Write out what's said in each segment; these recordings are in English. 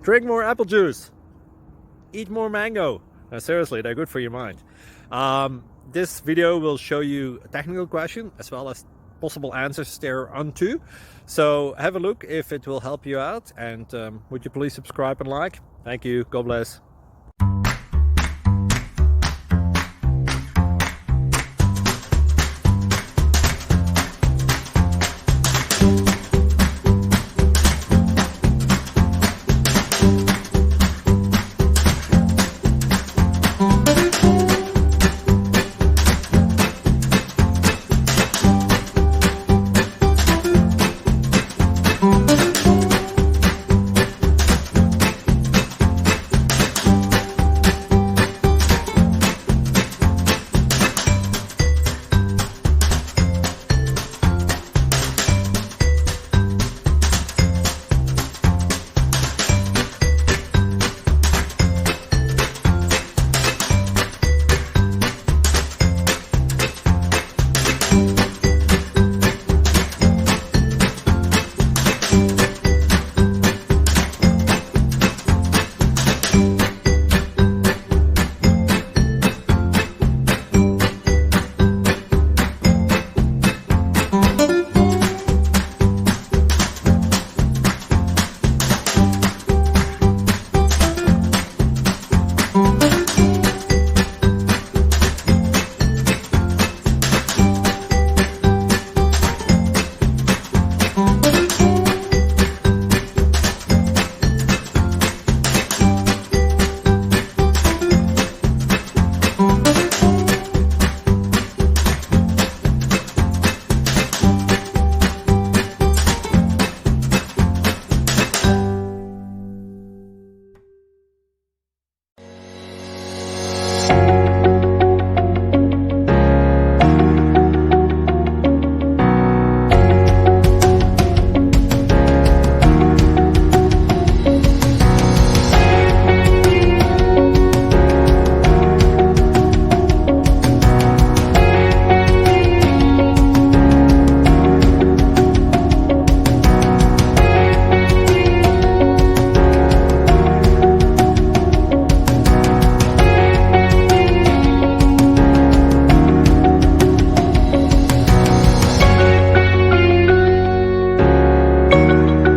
Drink more apple juice. Eat more mango. Seriously, they're good for your mind. This video will show you a technical question as well as possible answers thereunto. So have a look if it will help you out, and would you please subscribe and like? Thank you. God bless.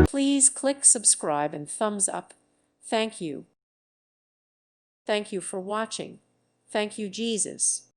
Please click subscribe and thumbs up. Thank you. Thank you for watching. Thank you, Jesus.